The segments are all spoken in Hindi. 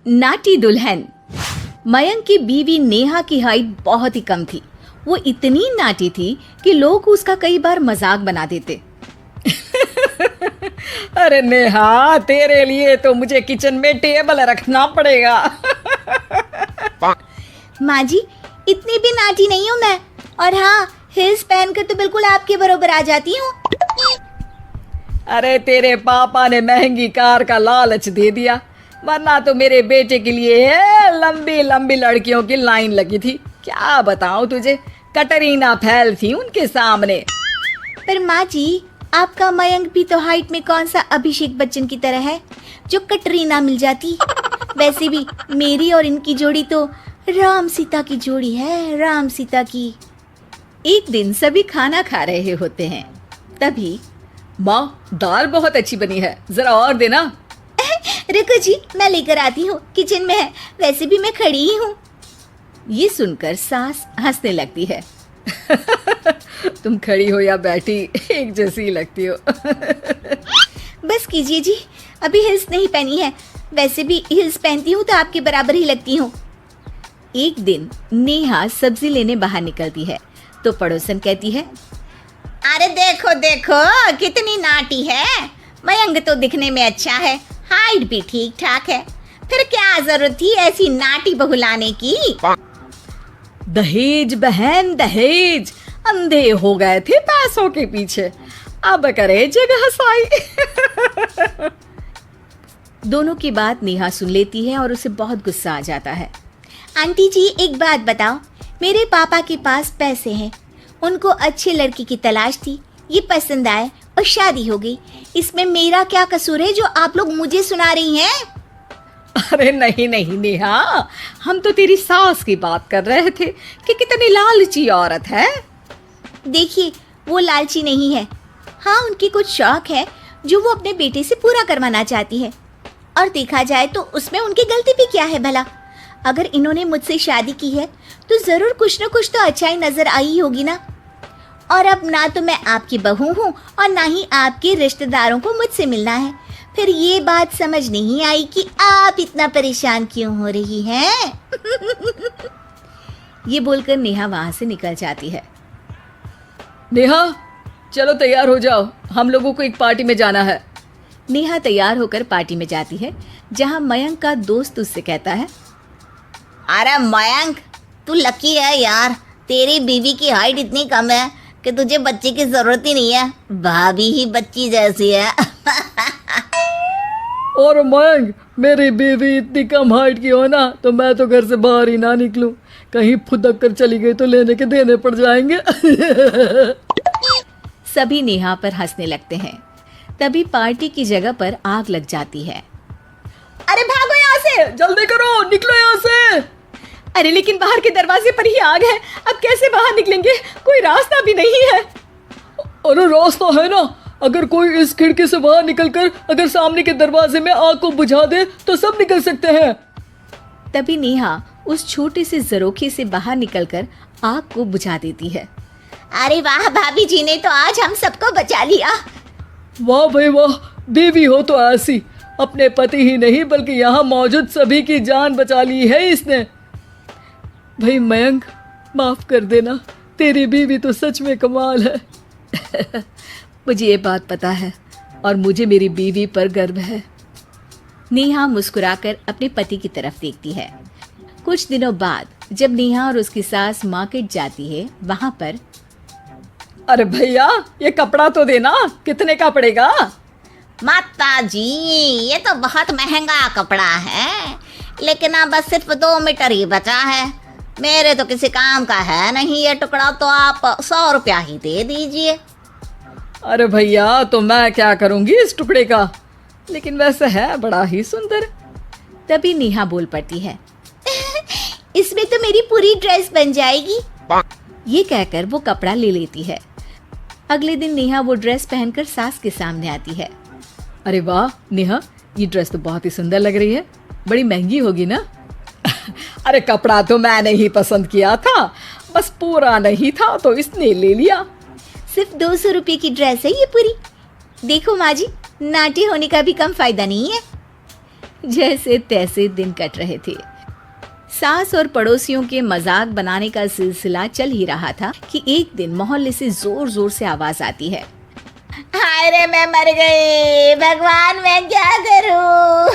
नाटी दुल्हन। मयंक की बीवी नेहा की हाइट बहुत ही कम थी। वो इतनी नाटी थी कि लोग उसका कई बार मजाक बना देते। अरे नेहा, तेरे लिए तो मुझे किचन में टेबल रखना पड़ेगा। माँ जी, इतनी भी नाटी नहीं हूँ मैं। और हाँ, हिल्स पहनकर तो बिल्कुल आपके बराबर आ जाती हूँ। अरे तेरे पापा ने महंगी कार का लालच दे दिया, वरना तो मेरे बेटे के लिए लंबी लंबी लड़कियों की लाइन लगी थी। क्या बताऊं तुझे, कटरीना फैल थी उनके सामने। पर माँ जी, आपका मयंक भी तो हाइट में कौन सा अभिषेक बच्चन की तरह है जो कटरीना मिल जाती। वैसे भी मेरी और इनकी जोड़ी तो राम सीता की जोड़ी है, राम सीता की। एक दिन सभी खाना खा रहे होते हैं, तभी माँ, दाल बहुत अच्छी बनी है, जरा और देना। रुको जी, मैं लेकर आती हूँ, किचन में है, वैसे भी मैं खड़ी ही हूँ। ये सुनकर सास हंसने लगती है। तुम खड़ी हो या बैठी, एक जैसी ही लगती हो। बस कीजिए जी, अभी हिल्स नहीं पहनी है, वैसे भी हिल्स पहनती हूँ तो आपके बराबर ही लगती हूँ। एक दिन नेहा सब्जी लेने बाहर निकलती है तो पड़ोसन कहती है, अरे देखो देखो कितनी नाटी है। मयंक तो दिखने में अच्छा है, हाइट भी ठीक ठाक है, फिर क्या जरूरत थी ऐसी नाटी बहू लाने की। दहेज बहन, दहेज। अंधे हो गए थे पैसों के पीछे, अब करे जगह साई। दोनों की बात नेहा सुन लेती है और उसे बहुत गुस्सा आ जाता है। आंटी जी, एक बात बताओ, मेरे पापा के पास पैसे हैं, उनको अच्छी लड़की की तलाश थी, ये पसंद आए और शादी हो गई। इसमें मेरा क्या कसूर है जो आप लोग मुझे सुना रही हैं? अरे नहीं नहीं नेहा, हम तो तेरी सास की बात कर रहे थे कि कितनी लालची औरत है। देखिए, वो लालची नहीं है। हाँ, उनकी कुछ शौक है जो वो अपने बेटे से पूरा करवाना चाहती है, और देखा जाए तो उसमें उनकी गलती भी क्या है भला। अगर इन्होंने मुझसे शादी की है तो जरूर कुछ न कुछ तो अच्छाई नजर आई होगी ना। और अब ना तो मैं आपकी बहू हूँ और ना ही आपके रिश्तेदारों को मुझसे मिलना है। फिर ये बात समझ नहीं आई कि आप इतना परेशान क्यों हो रही हैं। ये बोलकर नेहा वहां से निकल जाती है। नेहा, चलो तैयार हो जाओ, हम लोगों को एक पार्टी में जाना है। नेहा तैयार होकर पार्टी में जाती है, जहां मयंक का दोस्त उससे कहता है, अरे मयंक, तू लकी है यार, तेरी बीवी की हाइट इतनी कम है कि तुझे बच्चे की जरूरत ही नहीं है, भाभी ही बच्ची जैसी है। और मयंक, मेरी बीवी इतनी कम हाइट की हो ना तो मैं तो घर से बाहर ही ना निकलूं, कहीं फुदक कर चली गई तो लेने के देने पड़ जाएंगे। सभी नेहा पर हंसने लगते हैं। तभी पार्टी की जगह पर आग लग जाती है। अरे भागो यहाँ से, जल्दी करो, निकलो यहाँ से। अरे लेकिन बाहर के दरवाजे पर ही आग है, अब कैसे बाहर निकलेंगे? कोई रास्ता भी नहीं है। अरे रास्ता है ना, अगर कोई इस खिड़की से बाहर निकलकर अगर सामने के दरवाजे में आग को बुझा दे तो सब निकल सकते हैं। तभी नेहा उस छोटे से जरोखे से बाहर निकलकर आग को बुझा देती है। अरे वाह, भाभी जी ने तो आज हम सबको बचा लिया। वाह भाई वाह, बीवी हो तो ऐसी, अपने पति ही नहीं बल्कि यहाँ मौजूद सभी की जान बचा ली है इसने। भाई मयंक, माफ कर देना, तेरी बीवी तो सच में कमाल है। मुझे ये बात पता है और मुझे मेरी बीवी पर गर्व है। नेहा मुस्कुराकर अपने पति की तरफ देखती है। कुछ दिनों बाद जब नेहा और उसकी सास मार्केट जाती है, वहां पर, अरे भैया, ये कपड़ा तो देना, कितने का पड़ेगा? माता जी, ये तो बहुत महंगा कपड़ा है, लेकिन अब बस सिर्फ 2 मीटर ही बचा है। मेरे तो किसी काम का है नहीं ये टुकड़ा, तो आप 100 रुपया ही दे दीजिए। अरे भैया, तो मैं क्या करूंगी इस टुकड़े का, लेकिन वैसे है बड़ा ही सुंदर। तभी नेहा बोल पड़ती है, इसमें तो मेरी पूरी ड्रेस बन जाएगी। ये कहकर वो कपड़ा ले लेती है। अगले दिन नेहा वो ड्रेस पहनकर सास के सामने आती है। अरे वाह नेहा, ये ड्रेस तो बहुत ही सुंदर लग रही है, बड़ी महंगी होगी ना? अरे कपड़ा तो मैंने ही पसंद किया था, बस पूरा नहीं था तो इसने ले लिया। सिर्फ 200 रुपये की ड्रेस है ये पूरी। देखो माँ जी, नाटी होने का भी कम फायदा नहीं है। जैसे तैसे दिन कट रहे थे। सास और पड़ोसियों के मजाक बनाने का सिलसिला चल ही रहा था कि एक दिन मोहल्ले से जोर जोर से आवाज आती है, हाय रे मैं मर गई, भगवान मैं क्या करूं।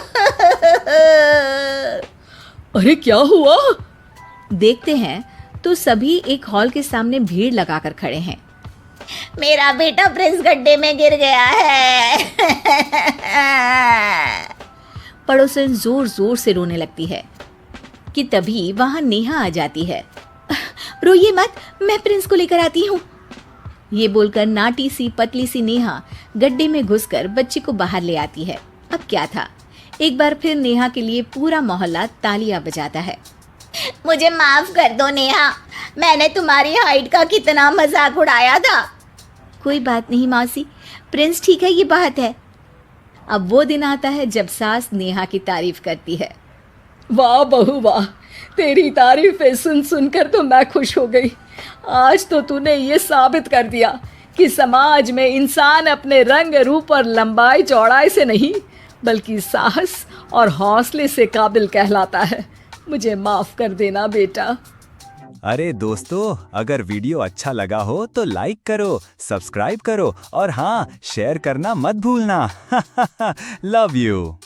अरे क्या हुआ? देखते हैं तो सभी एक हॉल के सामने भीड़ लगाकर खड़े हैं। मेरा बेटा प्रिंस गड्ढे में गिर गया है। पड़ोसन जोर जोर से रोने लगती है कि तभी वहां नेहा आ जाती है। रोइए मत, मैं प्रिंस को लेकर आती हूँ। ये बोलकर नाटी सी पतली सी नेहा गड्ढे में घुसकर बच्चे को बाहर ले आती है। अब क्या था, एक बार फिर नेहा के लिए पूरा मोहल्ला तालियां बजाता है। मुझे माफ कर दो नेहा, मैंने तुम्हारी हाइट का कितना मजाक उड़ाया था। कोई बात नहीं मौसी, प्रिंस ठीक है, ये बात है। अब वो दिन आता है जब सास नेहा की तारीफ करती है। वाह बहू वाह, तेरी तारीफें सुन सुनकर तो मैं खुश हो गई। आज तो तूने ये साबित कर दिया कि समाज में इंसान अपने रंग रूप और लंबाई चौड़ाई से नहीं बल्कि साहस और हौसले से काबिल कहलाता है। मुझे माफ कर देना बेटा। अरे दोस्तों, अगर वीडियो अच्छा लगा हो तो लाइक करो, सब्सक्राइब करो और हाँ, शेयर करना मत भूलना। Love you.